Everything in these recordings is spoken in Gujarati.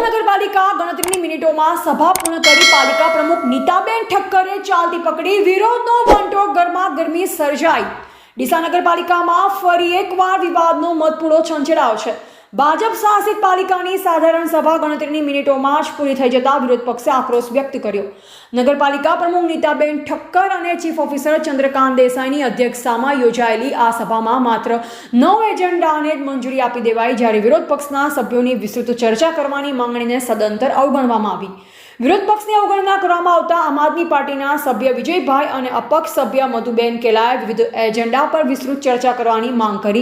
ડીસા નગરપાલિકા ગણતરીની મિનિટોમાં સભા પૂર્ણ કરી પાલિકા પ્રમુખ નીતાબેન ઠક્કરે ચાલતી પકડી વિરોધનો વંટો ગરમાગરમી સર્જાઈ। ડીસા નગરપાલિકામાં ફરી એકવાર વિવાદનો મતપૂડો છંછેડાયો છે। ભાજપ શાસિત પાલિકાની સાધારણ સભા ગણતરીની મિનિટોમાં જ પૂરી થઈ જતા વિરોધ પક્ષે આક્રોશ વ્યક્ત કર્યો। નગરપાલિકા પ્રમુખ નીતાબેન ઠક્કર અને ચીફ ઓફિસર ચંદ્રકાંત દેસાઈની અધ્યક્ષતામાં યોજાયેલી આ સભામાં માત્ર 9 એજન્ડાને જ મંજૂરી આપી દેવાઈ, જ્યારે વિરોધ પક્ષના સભ્યોની વિસ્તૃત ચર્ચા કરવાની માંગણીને સદંતર અવગણવામાં આવી। વિરોધ પક્ષની અવગણના કરવામાં આવતા આમ આદમી પાર્ટીના સભ્ય વિજયભાઈ અને અપક્ષ સભ્ય મધુબેન કેલાએ વિવિધ એજન્ડા પર વિસ્તૃત ચર્ચા કરવાની માંગ કરી।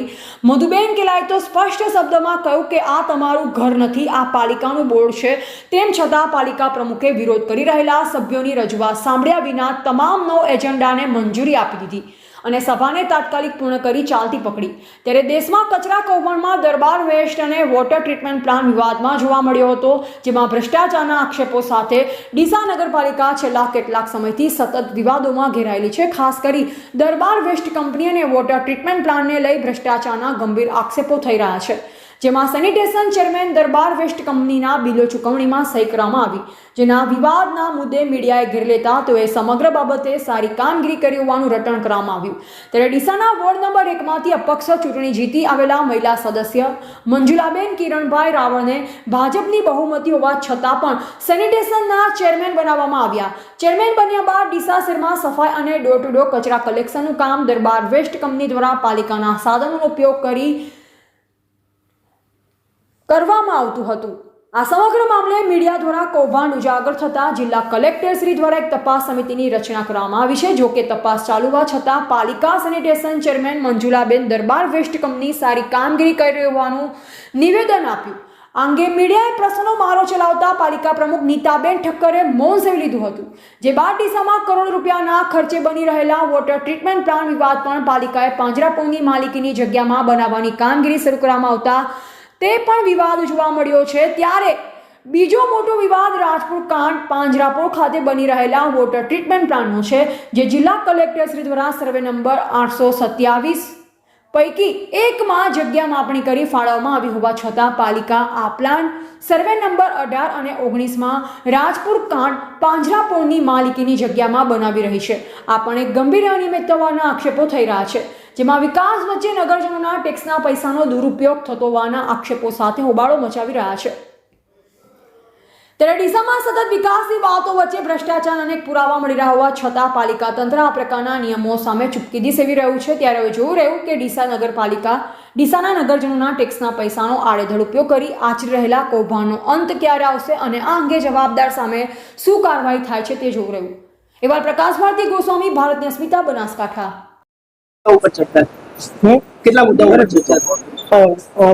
મધુબેન કેલાએ તો સ્પષ્ટ શબ્દમાં કહ્યું કે આ તમારું ઘર નથી, આ પાલિકાનું બોર્ડ છે। તેમ છતાં પાલિકા પ્રમુખે વિરોધ કરી રહેલા સભ્યોની રજૂઆત સાંભળ્યા વિના તમામ 9 એજન્ડાને મંજૂરી આપી દીધી અને સભાને તાત્કાલિક પૂર્ણ કરી ચાલતી પકડી। ત્યારે દેશમાં કચરા કૌભાંડમાં દરબાર વેસ્ટ અને વોટર ટ્રીટમેન્ટ પ્લાન્ટ વિવાદમાં જોવા મળ્યો હતો, જેમાં ભ્રષ્ટાચારના આક્ષેપો સાથે ડીસા નગરપાલિકા છેલ્લા કેટલાક સમયથી સતત વિવાદોમાં ઘેરાયેલી છે। ખાસ કરી દરબાર વેસ્ટ કંપની અને વોટર ટ્રીટમેન્ટ પ્લાન્ટને લઈ ભ્રષ્ટાચારના ગંભીર આક્ષેપો થઈ રહ્યા છે, જેમાં સેનિટેશન ચેરમેન દરબાર વેસ્ટ કંપનીના બિલો ચૂકવણીમાં સહી કરવામાં આવી, જેના વિવાદના મુદ્દે મીડિયાએ ઘેર લેતા તેઓએ સમગ્ર બાબતે સારી કામગીરી કરી હોવાનું રટણ કરવામાં આવ્યું। ત્યારે ડીસાના વોર્ડ નંબર 1 માંથી અપક્ષ ચૂંટણી જીતી આવેલા મહિલા સદસ્ય મંજુલાબેન કિરણભાઈ રાવળને ભાજપની બહુમતી હોવા છતાં પણ સેનિટેશનના ચેરમેન બનાવવામાં આવ્યા। ચેરમેન બન્યા બાદ ડીસા શહેરમાં સફાઈ અને ડોર ટુ ડોર કચરા કલેક્શનનું કામ દરબાર વેસ્ટ કંપની દ્વારા પાલિકાના સાધનોનો ઉપયોગ કરવામાં આવતું હતું। આ સમગ્ર મામલે મીડિયા દ્વારા કૌભાંડ ઉજાગર થતા જિલ્લા કલેક્ટર શ્રી દ્વારા એક તપાસ સમિતિની રચના કરવામાં આવી છે। જો કે તપાસ ચાલુ હોવા છતાં પાલિકા સેનિટેશન ચેરમેન મંજુલાબેન દરબાર વેસ્ટ કંપની સારી કામગીરી કરી હોવાનું નિવેદન આપ્યું। આ અંગે મીડિયાએ પ્રશ્નનો મારો ચલાવતા પાલિકા પ્રમુખ નીતાબેન ઠક્કરે મૌન સેવી લીધું હતું, જે બાદ ડીસામાં કરોડ રૂપિયાના ખર્ચે બની રહેલા વોટર ટ્રીટમેન્ટ પ્લાન્ટ વિવાદ પણ પાલિકાએ પાંજરાપોળની માલિકીની જગ્યામાં બનાવવાની કામગીરી શરૂ કરવામાં આવતા તે પણ વિવાદ જોવા મળ્યો છે। ત્યારે બીજો મોટો વિવાદ રાજપુર કાંડ પાંજરાપોળ ખાતે બની રહેલા વોટર ટ્રીટમેન્ટ પ્લાન્ટનો છે, જે જિલ્લા કલેક્ટર શ્રી દ્વારા સર્વે નંબર 827 પૈકી એકમાં જગ્યા માપણી કરી ફાળવવામાં આવી હોવા છતાં પાલિકા આ પ્લાન્ટ સર્વે નંબર 18 અને 19માં રાજપુર કાંડ પાંજરાપોળની માલિકીની જગ્યામાં બનાવી રહી છે। આ પણ એક ગંભીર અનિયમિતતાના આક્ષેપો થઈ રહ્યા છે, જેમાં વિકાસ વચ્ચે નગરજનોના ટેક્સના પૈસાનો દુરુપયોગ થતો હોવાના આક્ષેપો સાથે હોબાળો મચાવી રહ્યા છે। ત્યારે ડીસામાં સતત વિકાસની વાતો વચ્ચે ભ્રષ્ટાચાર અનેક પુરાવા મળી રહ્યા હોવા છતાં પાલિકા તંત્ર આ પ્રકારના નિયમો સામે ચૂપકીદી સેવી રહ્યું છે। ત્યારે હવે જોવું રહ્યું કે ડીસાના નગરજનોના ટેક્સના પૈસાનો આડેધડ ઉપયોગ કરી આચરી રહેલા કૌભાંડનો અંત ક્યારે આવશે અને આ અંગે જવાબદાર સામે શું કાર્યવાહી થાય છે તે જોવું રહ્યું। એવા પ્રકાશ ભારતી ગોસ્વામી, ભારતની અસ્મિતા, બનાસકાંઠા। કેટલા મુદ્દાઓ પર ચર્ચા?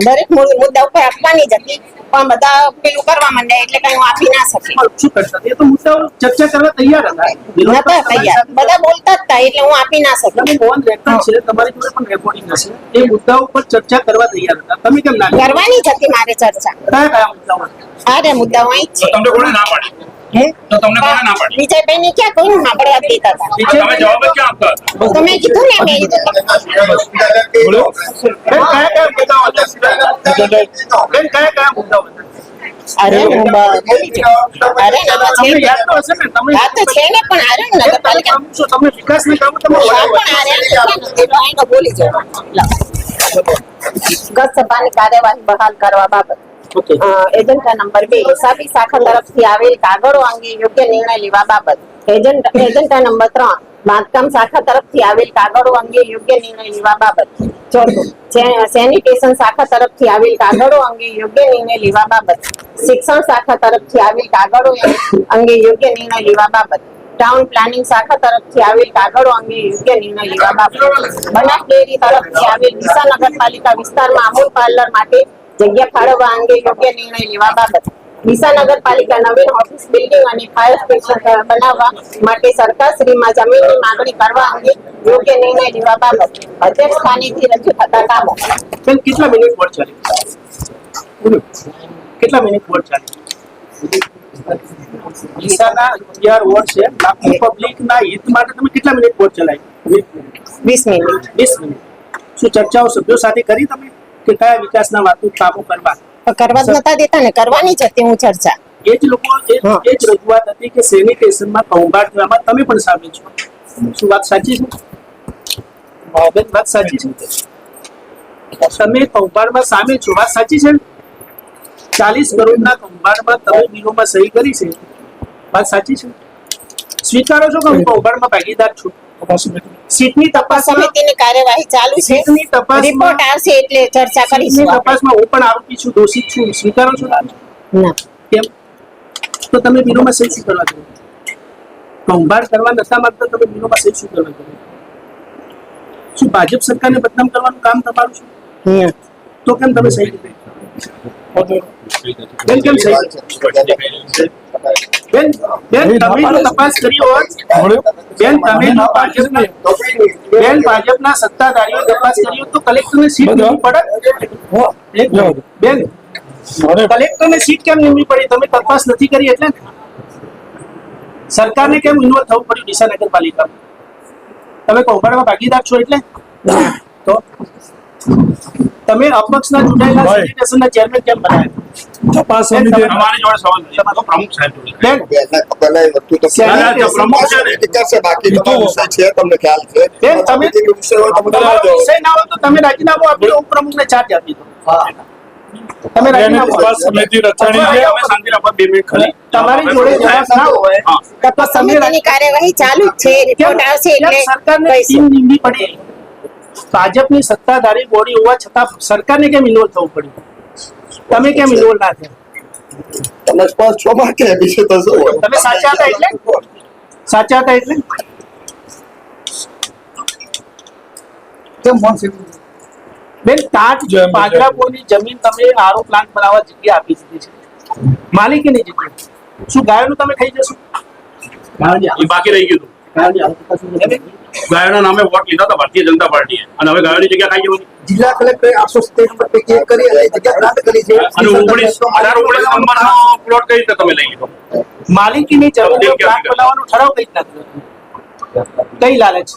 દરેક મુદ્દા ઉપર આપવાની જ હતી, પણ બધા પેલું કરવા માંડ્યા એટલે કઈ હું આપી ના શકી। શું કરતા? એ તો મુદ્દાઓ ચર્ચા કરવા તૈયાર નતા તૈયાર, બધા બોલતા જ હતા એટલે હું આપી ના શકી। તમે ફોન રેકોર્ડ છે, તમારી જોડે પણ રેકોર્ડિંગ હશે, એ મુદ્દાઓ પર ચર્ચા કરવા તૈયાર હતા, તમે કેમ ના કરવાની જ હતી મારે ચર્ચા? કયા મુદ્દાઓ? અરે મુદ્દાઓ અહીં જ છે। તમને કોણે ના પાડી? તો તમને કોણે ના પાડી? વિજયભાઈ ને ક્યાં કોઈ સાંભળવા દેતા હતા? તમે જવાબ જ ક્યાં આપતા હતા? તમે કીધું ને મેં બોલો કયા મુદ્દાઓ હતા? કયા મુદ્દાઓ હતા? અરે હું બોલી છું। અરે તમને યાદ તો હશે ને? તમે વાત તો છે ને, પણ અરે નગરપાલિકા તમે વિકાસના કામ તમે બોલી જાઓ। ગત સભાની કાર્યવાહી બહાલ કરવા બાબત એજન્ડા નંબર 2 હિસાબી શાખા તરફથી આવેલ કાગળો અંગે યોગ્ય નિર્ણય લેવા બાબત। એજન્ડા નંબર 3 બાંધકામ શાખા તરફથી આવેલ કાગળો અંગે યોગ્ય નિર્ણય લેવા બાબત। ચોથું સેનિટેશન શાખા તરફથી આવેલ કાગળો અંગે યોગ્ય નિર્ણય લેવા બાબત। શિક્ષણ શાખા તરફથી આવેલ કાગળો અંગે યોગ્ય નિર્ણય લેવા બાબત। ટાઉન પ્લાનિંગ શાખા તરફથી આવેલ કાગળો અંગે યોગ્ય નિર્ણય લેવા બાબત। બનાસ ડેરી તરફથી આવેલ ડીસા નગરપાલિકા વિસ્તારમાં અમૂલ પાર્લર માટે જગ્યા ફાળવવા અંગે યોગ્ય નિર્ણય લેવા બાબત। ડીસા નગરપાલિકા નવીન ઓફિસ બિલ્ડિંગ અને ફાયર સ્ટેશન બનાવવા માટે સરકારશ્રીમાં જમીનની માંગણી કરવા અંગે યોગ્ય નિર્ણય લેવા બાબત। અધ્યક્ષ સ્થાનેથી રજૂ થતા કામો। કેટલા મિનિટ વોટ ચાલી? કેટલા મિનિટ વોટ ચાલી? ડીસાના 11 વોટ છે, લાખો પબ્લિકના હિત માટે તમે કેટલા મિનિટ વોટ ચલાવી? 20 મિનિટ। 20 મિનિટ। શું ચર્ચાઓ સભ્યો સાથે કરી તમે કે કયા વિકાસના વાતો કામો કરવા? પણ કરવા જ નતા દેતા ને, કરવાની જ હતી હું ચર્ચા. એ જ લોકો એ જ રજૂઆત હતી કે સેનિટેશનમાં કૌભાંડ થવામાં તમે પણ સામેલ છો. શું વાત સાચી છે? બેન, વાત સાચી છે? તમે કૌભાંડમાં સામેલ છો, વાત સાચી છે? 40 કરોડના કૌભાંડમાં તમે બિલોમાં સહી કરી છે, વાત સાચી છે? સ્વીકારો છો કે હું કૌભાંડમાં ભાગીદાર છું? સીટની તપાસ સમિતિની કાર્યવાહી ચાલુ છે, સીટની તપાસમાં- રિપોર્ટ આવશે એટલે ચર્ચા કરીશું સીટની આપણે. તપાસમાં હું પણ આરોપી છું, દોષિત છું, સ્વીકારો છો? ના, કેમ? તો તમે બિલોમાં સહી શું કરવા કરો? કૌભાંડ કરવા નતા માંગતા, તમે બિલોમાં સહી શું કરવા કરો? શું ભાજપ સરકારને બદનામ કરવાનું કામ તમારું છે? ના. તો કેમ તમે સહી કરી? બેન, કેમ સહી કરી? બેન, તમે જો તપાસ કરી હોત, બેન, તમે જો ભાજપના સત્તાધારીઓ તપાસ કરી હોત તો કલેક્ટરને સીટ નીમવી પડત. બેન, કલેક્ટરને સીટ કેમ નીમવી પડી? તમે તપાસ નથી કરી એટલે ને. સરકારને કેમ ઇન્વોલ્વ થવું પડ્યું ડીસા નગરપાલિકામાં? તમે કૌભાંડમાં ભાગીદાર છો એટલે? તો તમે અપક્ષના ચૂંટાયેલા સેનિટેશનના ચેરમેન કેમ બનાવ્યા? તપાસ સમિતિ તમારી જોડે સવાલ છે. તો પ્રમુખ સાહેબ જોડે. બેન, બેન, તમે તમારો વિષય ના હોય તો તમે રાજીનામું આપી દો, ઉપપ્રમુખને ચાર્જ આપી દો. તમે રાજીનામું તપાસ આપી દો. સમિતિ રચાણી છે. તમે શાંતિ રાખો, 2 મિનિટ ખાલી. તમારી જોડે જવાબ ના હોય હા. તપાસ સમિતિની કાર્યવાહી ચાલુ જ છે, રિપોર્ટ આવશે કેમ એટલે સરકારને ટીમ કહીશું. નીમવી પડી? ભાજપની સત્તાધારી બોડી હોવા છતાં સરકારને કેમ ઇન્વોલ્વ થવું પડ્યું? તમે કેમ ઇન્વોલ્વ ના થયા? તમે સ્પષ્ટ છો માં કે વિશે તો શું હોય? તમે સાચા હતા એટલે? સાચા હતા એટલે? બેન, તાજ પાજરાપોળની જમીન તમે આરો પ્લાન્ટ બનાવવા જગ્યા આપી દીધી છે, માલિકીની જગ્યા. શું ગાયોનું તમે ખાઈ જશો? એ બાકી રહી ગયું હતું. ગાયોના નામે વોટ લીધા હતા ભારતીય જનતા પાર્ટીએ અને હવે ગાયોની જગ્યા ખાઈ જવાની. જિલ્લા કલેક્ટરે 870 નંબર પૈકી એક કરી અને જગ્યા પ્રાપ્ત કરી છે. અને 19 નંબરનો પ્લોટ કઈ રીતે તમે લઈ લીધો? માલિકીની જમીન પ્લાન્ટ બનાવવાનો ઠરાવ કઈ રીતના થયો? કઈ લાલચ?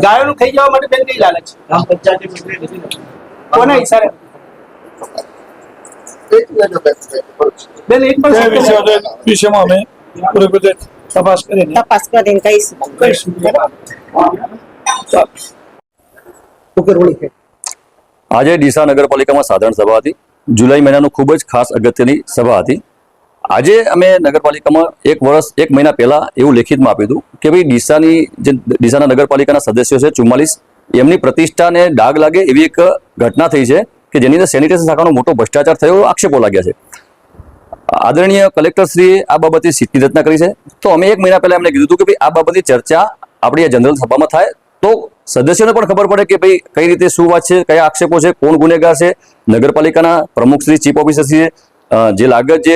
ગાયોનું ખાઈ જવા માટે બેન કઈ લાલચ? કોના ઈશારે? બેન, એક તે પણ વિષયમાં અમે પૂરેપૂરી તપાસ કરીને તપાસ કરીને કહીશું. આજે ડીસા નગરપાલિકામાં સાધારણ સભા હતી. જુલાઈ મહિનાનું ખૂબ જ ખાસ અગત્યની સભા હતી. આજે અમે નગરપાલિકામાં 1 મહિના પહેલા એવું લેખિતમાં આપ્યું હતું કે ભાઈ ડીસાના નગરપાલિકાના સદસ્યો છે 44, એમની પ્રતિષ્ઠાને ડાઘ લાગે એવી એક ઘટના થઈ છે કે જેની અંદર સેનિટેશન શાખાનો મોટો ભ્રષ્ટાચાર થયો આક્ષેપો લાગ્યા છે. આદરણીય કલેક્ટરશ્રીએ આ બાબતે સીટની રચના કરી છે. તો અમે 1 મહિના પહેલા એમને કીધું હતું કે ભાઈ આ બાબતની ચર્ચા આપણી જનરલ સભામાં થાય તો સદસ્યોને પણ ખબર પડે કે ભાઈ કઈ રીતે શું વાત છે, કયા આક્ષેપો છે, કોણ ગુનેગાર છે. નગરપાલિકાના પ્રમુખશ્રી, ચીફ ઓફિસરશ્રીએ જે લાગત જે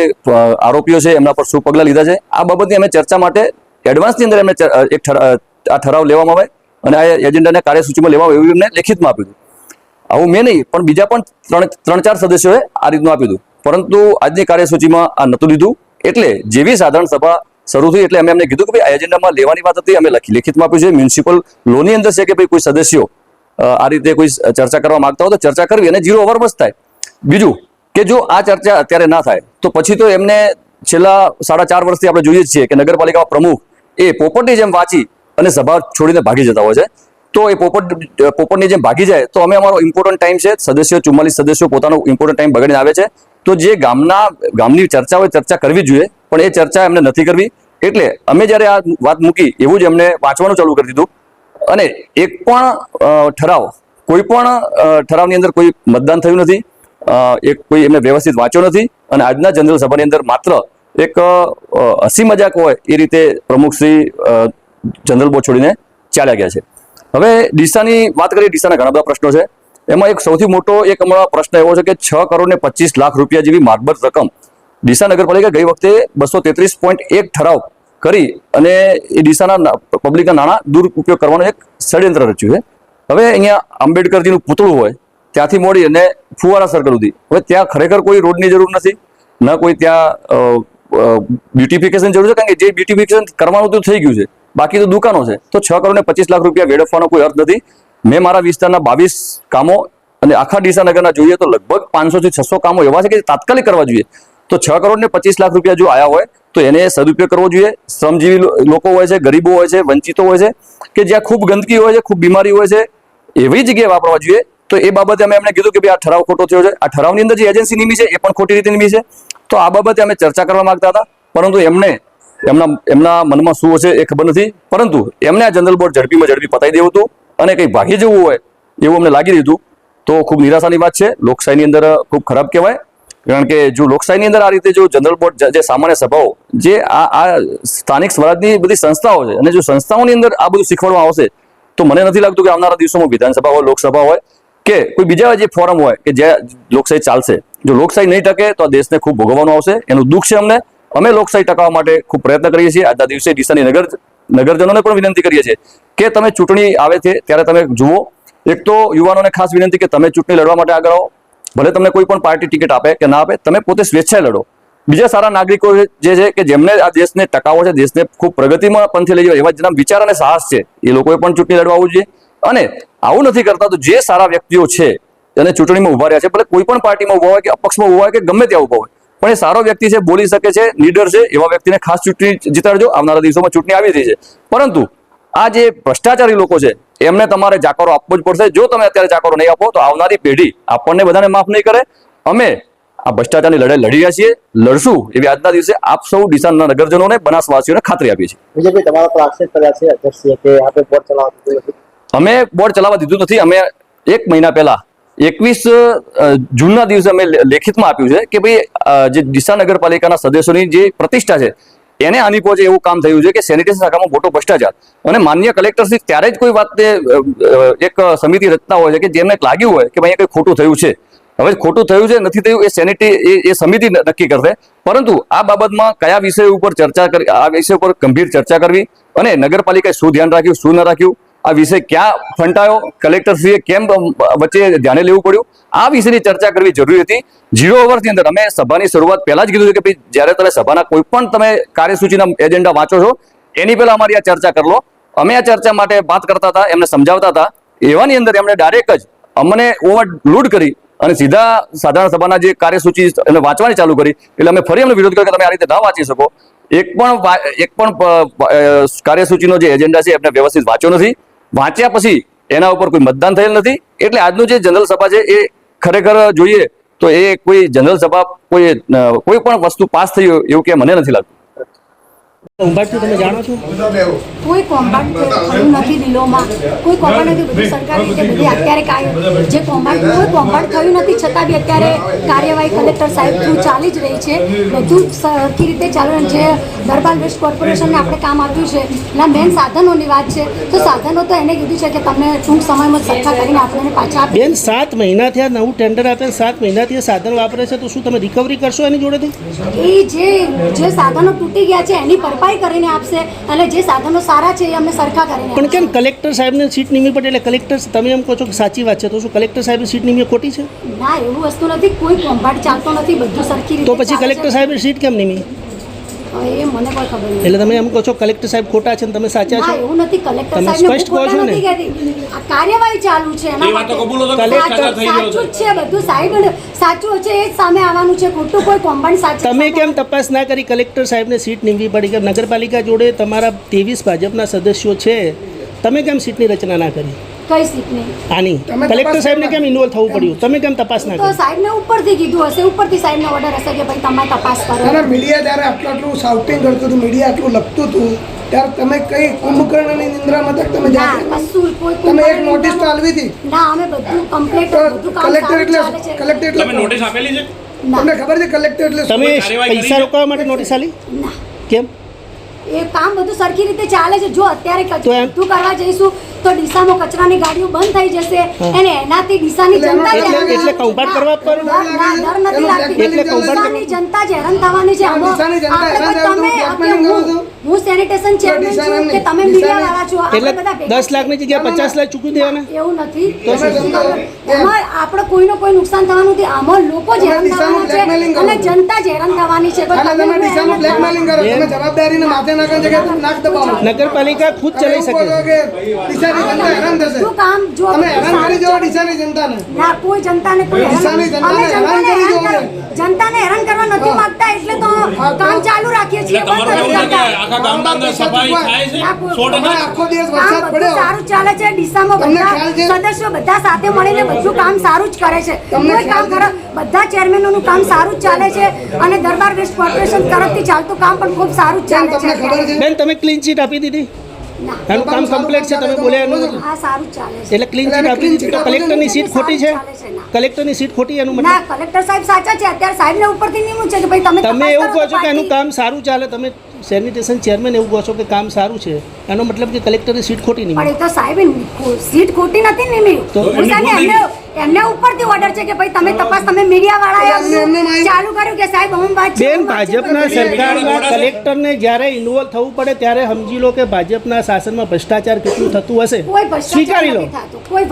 આરોપીઓ છે એમના પર શું પગલાં લીધા છે, આ બાબતની અમે ચર્ચા માટે એડવાન્સની અંદર એમને એક ઠરાવ લેવામાં આવે અને આ એજન્ડાને કાર્યસૂચિમાં લેવામાં આવે એવું એમને લેખિતમાં આપ્યું હતું. આવું મેં નહીં પણ બીજા પણ 3-4 સદસ્યોએ આ રીતનું આપ્યું હતું, પરંતુ આજની કાર્યસૂચિમાં આ નહોતું લીધું. એટલે જેવી સાધારણ સભા શરૂ થઈ એટલે અમે એમને કીધું કે ભાઈ આ એજન્ડામાં લેવાની વાત હતી, અમે લેખિતમાં આપ્યું છે. મ્યુનિસિપલ લોની અંદર છે કે ભાઈ કોઈ સદસ્યો આ રીતે કોઈ ચર્ચા કરવા માંગતા હોય તો ચર્ચા કરવી અને 0 ઓવર બસ થાય. બીજું કે જો આ ચર્ચા અત્યારે ના થાય તો પછી તો એમને છેલ્લા 4.5 વર્ષથી આપણે જોઈએ જ છીએ કે નગરપાલિકામાં પ્રમુખ એ પોપટની જેમ વાંચી અને સભા છોડીને ભાગી જતા હોય છે. તો એ પોપટની જેમ ભાગી જાય તો અમે અમારો ઇમ્પોર્ટન્ટ ટાઈમ છે, સદસ્યો 44 સદસ્યો પોતાનો ઇમ્પોર્ટન્ટ ટાઈમ બગાડીને આવે છે. તો જે ગામની ચર્ચા હોય ચર્ચા કરવી જોઈએ પણ એ ચર્ચા એમને નથી કરવી. એટલે અમે જ્યારે આ વાત મૂકી એવું જ એમને વાંચવાનું ચાલુ કરી દીધું અને એક પણ ઠરાવ, કોઈ પણ ઠરાવની અંદર કોઈ મતદાન થયું નથી, એક કોઈ એમને વ્યવસ્થિત વાંચ્યો નથી અને આજના જનરલ સભાની અંદર માત્ર એક હસી મજાક હોય એ રીતે પ્રમુખશ્રી જનરલ બોર્ડ છોડીને ચાલ્યા ગયા છે. હવે ડીસાની વાત કરીએ, ડીસાના ઘણા બધા પ્રશ્નો છે. એમાં એક સૌથી મોટો એક હમણાં પ્રશ્ન એવો છે કે 6 કરોડ ને 25 લાખ રૂપિયા જેવી માતબર રકમ ડીસા નગરપાલિકા ગઈ વખતે 233.1 ઠરાવ કરી અને એ ડીસાના પબ્લિકના નાણાં દુરુપયોગ કરવાનો એક ષડયંત્ર રચ્યું છે. હવે અહીંયા આંબેડકરજીનું પૂતળું હોય ત્યાંથી મોડી અને ફુવારા સર્કલ સુધી, હવે ત્યાં ખરેખર કોઈ રોડની જરૂર નથી, ન કોઈ ત્યાં બ્યુટિફિકેશન જરૂર છે, કારણ કે જે બ્યુટિફિકેશન કરવાનું તો થઈ ગયું છે, બાકી તો દુકાનો છે. તો 6 કરોડ ને 25 લાખ રૂપિયા વેડફવાનો કોઈ અર્થ નથી. મેં મારા વિસ્તારના 22 કામો અને આખા ડીસા નગરના જોઈએ તો લગભગ 500 થી 600 કામો એવા છે કે તાત્કાલિક કરવા જોઈએ. તો 6 કરોડ ને 25 લાખ રૂપિયા જો આયા હોય તો એને સદુપયોગ કરવો જોઈએ. શ્રમજીવી લોકો હોય છે, ગરીબો હોય છે, વંચિતો હોય છે, કે જ્યાં ખૂબ ગંદકી હોય છે, ખૂબ બીમારી હોય છે, એવી જગ્યાએ વાપરવા જોઈએ. તો એ બાબતે અમે એમને કીધું કે ભાઈ આ ઠરાવ ખોટો થયો છે, આ ઠરાવની અંદર જે એજન્સી નિમી છે એ પણ ખોટી રીતે નિમી છે. તો આ બાબતે અમે ચર્ચા કરવા માંગતા હતા, પરંતુ એમના મનમાં શું હશે એ ખબર નથી. પરંતુ એમને આ જનરલ બોર્ડ ઝડપી પતાવી દેવું હતું અને કંઈ ભાગી જવું હોય એવું અમને લાગી રહ્યું હતું. તો ખૂબ નિરાશાની વાત છે. લોકશાહીની અંદર ખૂબ ખરાબ કહેવાય, કારણ કે જો લોકશાહીની અંદર આ રીતે જો જનરલ બોર્ડ જે સામાન્ય સભાઓ જે આ સ્થાનિક સ્વરાજની બધી સંસ્થાઓ છે અને જો સંસ્થાઓની અંદર આ બધું શીખવાડવામાં આવશે તો મને નથી લાગતું કે આવનારા દિવસોમાં વિધાનસભા હોય, લોકસભા હોય કે કોઈ બીજા જે ફોરમ હોય કે જે લોકશાહી ચાલશે. જો લોકશાહી નહીં ટકે તો આ દેશને ખૂબ ભોગવવાનું આવશે. એનું દુઃખ છે અમને. અમે લોકશાહી ટકાવવા માટે ખૂબ પ્રયત્ન કરીએ છીએ. આજના દિવસે ડીસાની નગરજનોને પણ વિનંતી કરીએ છીએ કે તમે ચૂંટણી આવે છે ત્યારે તમે જુઓ. એક તો યુવાનોને ખાસ વિનંતી કે તમે ચૂંટણી લડવા માટે આગળ આવો. ભલે તમને કોઈ પણ પાર્ટી ટિકિટ આપે કે ના આપે, તમે પોતે સ્વેચ્છાએ લડો. બીજા સારા નાગરિકો જે છે કે જેમને આ દેશને ટકાવવો છે, દેશને ખૂબ પ્રગતિમાં પંથે લઈ જાય એવા જેના વિચાર અને સાહસ છે, એ લોકોએ પણ ચૂંટણી લડવા આવવું જોઈએ. અને આવું નથી કરતા તો જે સારા વ્યક્તિઓ છે એને ચૂંટણીમાં ઉભા રહ્યા છે, ભલે કોઈ પણ પાર્ટીમાં ઉભા હોય કે અપક્ષમાં ઉભા હોય કે ગમે ત્યાં ઉભા હોય, પણ એ સારો વ્યક્તિ છે, બોલી શકે છે, લીડર છે, એવા વ્યક્તિને ખાસ ચૂંટણી જીતાડજો. આવનારા દિવસોમાં ચૂંટણી આવી રહી છે, પરંતુ આ જે ભ્રષ્ટાચારી લોકો છે એમને તમારે જાકારો આપવો જ પડશે. જો તમે અત્યારે જાકારો નહીં આપો તો આવનારી પેઢી આપણને બધાને માફ નહીં કરે. અમે આ ભ્રષ્ટાચારની લડાઈ લડી રહ્યા છીએ, લડશું એવી આજના દિવસે આપ સૌ ડીસાના નગરજનોને, બનાસવાસીઓને ખાતરી આપીએ છીએ. વિજયભાઈ, તમારા પર આક્ષેપ કર્યા છે અધ્યક્ષીએ કે આપણે બોર્ડ ચલાવવા દીધું નથી. અમે બોર્ડ ચલાવવા દીધું નથી. અમે 1 મહિના પહેલા 21 જૂનના દિવસે અમે લેખિતમાં આપ્યું છે કે ભાઈ જે ડીસા નગરપાલિકાના સદસ્યોની જે પ્રતિષ્ઠા છે એને આની પહોંચે એવું કામ થયું છે કે સેનિટેશન શાખામાં મોટો ભ્રષ્ટાચાર. અને માન્ય કલેક્ટરશ્રી ત્યારે જ કોઈ વાતને એક સમિતિ રચતા હોય છે કે જેમને લાગ્યું હોય કે ભાઈ કંઈ ખોટું થયું છે. હવે ખોટું થયું છે નથી થયું એ સમિતિ નક્કી કરશે. પરંતુ આ બાબતમાં કયા વિષય ઉપર ચર્ચા કરી, આ વિષય ઉપર ગંભીર ચર્ચા કરવી અને નગરપાલિકાએ શું ધ્યાન રાખ્યું, શું ન રાખ્યું, આ વિષય ક્યાં ફંટાયો, કલેક્ટરશ્રીએ કેમ વચ્ચે ધ્યાને લેવું પડ્યું, આ વિષયની ચર્ચા કરવી જરૂરી હતી. 0 અવરની અંદર અમે સભાની શરૂઆત પહેલા જ કીધું કે ભાઈ જ્યારે તમે સભાના કોઈ પણ તમે કાર્યસૂચિના એજન્ડા વાંચો છો એની પહેલા અમારી આ ચર્ચા કરી લો. અમે આ ચર્ચા માટે વાત કરતા હતા, એમને સમજાવતા હતા. એવાની અંદર એમણે ડાયરેક્ટ જ અમને ઓવરલોડ કરી અને સીધા સાધારણ સભાના જે કાર્યસૂચિ એને વાંચવાની ચાલુ કરી. એટલે અમે ફરી એમનો વિરોધ કર્યો કે તમે આ રીતે ના વાંચી શકો. એક પણ કાર્યસૂચિનો જે એજન્ડા છે એમને વ્યવસ્થિત વાંચ્યો નથી. વાંચ્યા પછી એના ઉપર કોઈ મતદાન થયેલ નથી. એટલે આજનું જે જનરલ સભા છે એ ખરેખર જોઈએ તો એ કોઈ જનરલ સભા કોઈ પણ વસ્તુ પાસ થઈ એવું કે મને નથી લાગતું. કૌભાંડથી તમે જાણો છો? કોઈ કૌભાંડ થયું નથી દિલોમાં, કોઈ કૌભાંડ નથી. બધું સરકારી રીતે બધી અત્યારે જે કોઈ કૌભાંડ થયું નથી છતાં બી અત્યારે કાર્યવાહી કલેક્ટર સાહેબ થ્રુ ચાલી જ રહી છે. બધું સરખી રીતે ચાલુ રહ્યું છે. દરબાર વેસ્ટ કોર્પોરેશનને આપણે કામ આપ્યું છે, એના મેન સાધનોની વાત છે. તો સાધનો તો એને કીધું છે કે તમને ટૂંક સમયમાં સરખા કરીને આપણે પાછા આપીએ. બેન, 7 મહિના થયા, નવું ટેન્ડર આપ્યા, 7 મહિનાથી સાધન વાપરે છે, તો શું તમે રિકવરી કરશો એની જોડેથી? એ જે સાધનો તૂટી ગયા છે એની ભરપાઈ કરીને આપશે અને જે સાધનો સારા છે એ અમે સરખા કરીને. પણ કેમ કલેક્ટર સાહેબને સીટ નિમી પડે એટલે કલેક્ટર, તમે એમ કહો છો કે સાચી વાત છે, તો શું કલેક્ટર સાહેબની સીટ નિમી ખોટી છે? ના, એવું વસ્તુ નથી. કોઈ કૌભાંડ ચાલતો નથી, બધું સરખી રીતે. તો પછી કલેક્ટર સાહેબની સીટ કેમ નિમી? એ મને કોઈ ખબર નથી. એટલે તમે એમ કહો છો કલેક્ટર સાહેબ ખોટા છે ને તમે સાચા છો? ના, એવું નથી. કલેક્ટર તમે સાહેબને સ્પષ્ટ કહો છો ને? નથી કહેતી. આ કાર્યવાહી ચાલુ છે એના માટે. સાચું જ છે બધું. સાહેબ સાચું છે એ જ સામે આવવાનું છે. ખોટું કોઈ કૌભાંડ સાચું. તમે કેમ તપાસ ના કરી? કલેક્ટર સાહેબને સીટ નિમવી પડી કે નગરપાલિકા જોડે તમારા 23 ભાજપના સદસ્યો છે, તમે કેમ સીટની રચના ના કરી? કઈ સીટ નહીં આની કલેક્ટર સાહેબને કેમ ઇન્વોલ્વ થવું પડ્યું? તમે કેમ તપાસ ના તો કરી? સાહેબને ઉપરથી કીધું હશે, ઉપરથી સાહેબને ઓર્ડર હશે કે ભાઈ તમે તપાસ કરો. અને મીડિયા ત્યારે આટલું શાઉટિંગ કરતું હતું, મીડિયા આટલું લખતું હતું, ત્યારે તમે કઈ કુંભકર્ણની નિંદ્રામાં હતા તમે ના, જાતે? કશું કોઈ તમે એક નોટિસ તો આલવી હતી. ના, અમે બધું કમ્પ્લીટ બધું કામ કલેક્ટર સારું એટલે ચાલે છે. કલેક્ટર એટલે તમે નોટિસ આપેલી છે? ના, તમને ખબર છે કલેક્ટર એટલે શું? તમે કાર્યવાહી કરી પૈસા છે? રોકવા માટે નોટિસ આલી? ના, કેમ? એ કામ બધું સરખી રીતે ચાલે છે. જો અત્યારે તો એમ- બધું કરવા જઈશું તો ડીસામાં કચરાની ગાડીઓ બંધ થઈ જશે અને એનાથી ડીસાની જનતા જ હેરાન એટલે કૌભાંડ કરવા પર ના, ડર નથી લાગતી. એટલે કૌભાંડ ડીસાની જનતા જ હેરાન થવાની છે. ડીસાની જનતા આપણે હેરાન કોઈ થાય તો તમે blackmailing કરો છો? હું સેનિટેશન ચેરમેન છું કે તમે મીડિયા વાળા છો આપણે બધા ભેગા 10 લાખની જગ્યાએ 50 લાખ ચૂકવી દેવાના. એવું નથી એમાં આપણે કોઈનો કોઈ નુકસાન થવાનું નથી. આમાં લોકો જ હેરાન થવાના છે અને જનતા જ હેરાન થવાની છે. ખાલી તમે ડીસામાં બ્લેકમેલિંગ કરો, તમે જવાબદારીને માથે નાખવાની જગ્યાએ તમે નાક દબાવો. નગરપાલિકા ખુદ ચલાવી શકે. ડીસાની જનતા હેરાન થશે. શું કામ જો તમે હેરાન કરી દો ડીસાની જનતાને. ના કોઈ જનતાને કોઈ ડીસાની જનતાને અમે હેરાન કરી દો. જનતાને હેરાન કરવા નથી માંગતા એટલે તો કામ ચાલુ રાખીએ છીએ. તમારું એવું છે કે આખા ગામડાની સફાઈ થાય છે 100%? અમે આખો દિવસ કામ વરસાદ બધું પડ્યો. સારું ચાલે છે. ડીસામાં તમને બધા ખ્યાલ છે? સદસ્યો બધા સાથે મળીને બધું કામ સારું જ કરે છે. તમને કોઈ કામ ખ્યાલ છે? બધા ચેરમેનોનું કામ સારું જ ચાલે છે અને દરબાર વેસ્ટ કોર્પોરેશન તરફથી ચાલતું કામ પણ ખૂબ સારું જ ચાલે તમને ખબર છે. છે? બેન તમે ક્લીન ચીટ આપી દીધી, ના, એનું કામ કમ્પ્લીટ છે, તમે બોલ્યા એનું હા સારું જ ચાલે છે. એટલે ક્લીન ચીટ આપી દીધી. તો કલેક્ટરની સીટ ખોટી છે, ચાલે છે, ના. કલેક્ટરની સીટ ખોટી એનું ના મતલબ કલેક્ટર સાહેબ સાચા છે. અત્યારે સાહેબને ઉપરથી નિમણૂક છે કે ભાઈ તમે તમે તપાસ એવું કરો કહો તો છો કે એનું પાર્ટી- કામ સારું ચાલે, તમે સેનિટેશન ચેરમેન એવું કહો છો કે કામ સારું છે, એનો મતલબ કે કલેક્ટરની સીટ ખોટી નહીં. પણ એ તો સાહેબે સીટ ખોટી નથી નિમી. તો એમને ઉપરથી ઓર્ડર છે કે ભાઈ તમે તપાસ, તમે મીડિયા વાળાએ આ બધું એમને માહિતી- ચાલુ કર્યું કે સાહેબ હું વાત છે, બેન હું વાત છે. ભાજપના સરકારમાં કલેક્ટરને જ્યારે ઇન્વોલ્વ થવું પડે ત્યારે સમજી લો કે ભાજપના શાસનમાં ભ્રષ્ટાચાર કેટલું થતું હશે, કોઈ ભ્રષ્ટાચાર સ્વીકારી લો. નથી થતો. કોઈ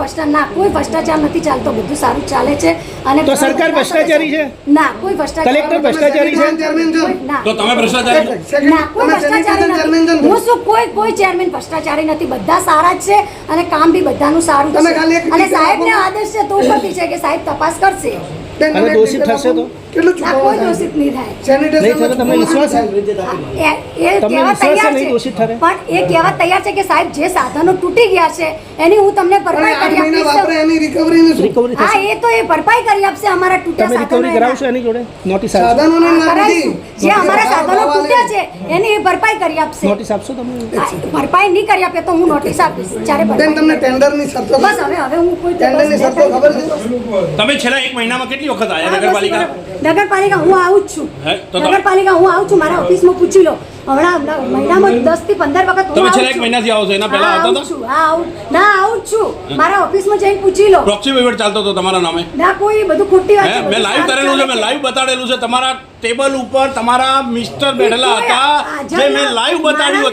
ભ્રષ્ટાચાર નથી ચાલતો. બધું સારું ચાલે છે અને તો સરકાર ભ્રષ્ટાચારી છે? ના કોઈ ભ્રષ્ટાચાર કલેક્ટર ભ્રષ્ટાચારી છે? ચેરમેન છો. કોઈ- ના. તો તમે ભ્રષ્ટાચારી છો? ના કોઈ તમે ભ્રષ્ટાચારી સેનિટેશન ચેરમેન છો નથી. ને? હું શું કોઈ ચેરમેન ભ્રષ્ટાચારી નથી. બધા સારા જ છે અને કામ બી બધાનું સારું તમે છે ખાલી એક અને ટીકા સાહેબને આપો. આદેશ છે તો ઉપરથી છે કે સાહેબ તપાસ કરશે. બેન, અને તમે દોષિત થશે તો? કેટલું ના ચૂકવવાનું કોઈ થાય? દોષિત નહીં થાય. સેનિટેશન નહીં થશે, તમને વિશ્વાસ છે? એ તમને કહેવા વિશ્વાસ છે તૈયાર નહીં છે દોષિત ઠરે? પણ એ કહેવા તૈયાર છે કે સાહેબ જે સાધનો તૂટી ગયા છે એની હું તમને પણ ભરપાઈ 8 કરી મહિના વાપરે આપીશ. એની રિકવરીનું શું? રિકવરી હા થશે? એ તો એ ભરપાઈ કરી આપશે અમારા તૂટ્યા તમે રિકવરી સાધનો કરાવશો એની જોડે? નોટિસ આપશો? સાધનોને ના કરાવીશું. નથી. જે અમારા સાધનો ભાવ તૂટ્યા છે એની એ ભરપાઈ કરી આપશે. નોટિસ આપશો તમે? હા, ભરપાઈ નહીં કરી આપે તો હું નોટિસ આપીશ જ્યારે બેન, ભરપાઈ તમને ટેન્ડરની શરતો બસ હવે હું કોઈ ટેન્ડરની શરતો ખબર છે? તમે છેલ્લા 1 મહિનામાં કેટલી વખત આવ્યા નગરપાલિકા? નગરપાલિકા હું આવું જ છું. હે? તો તમે- નગરપાલિકા હું આવું છું. મારા ઓફિસમાં પૂછી લો. હમણાં મહિનામાં 10 થી 15 વખત હું તમે આવું છેલ્લા 1 છું. મહિનાથી આવો છો, એના પહેલા હા, આવતા આવું હતા? છું. હા, આવું જ છું. મારા ઓફિસમાં જઈને પૂછી લો. પ્રોક્સી વહીવટ ચાલતો હતો તમારા નામે? ના કોઈ બધું ખોટી વાત છે. મેં બધું લાઈવ સારું કરેલું છે, ચાલે મેં લાઈવ બતાડેલું છે. તમારા ટેબલ ઉપર તમારા મિસ્ટર બેઠેલા હતા, જે મેં લાઈવ બતાડ્યું હતું.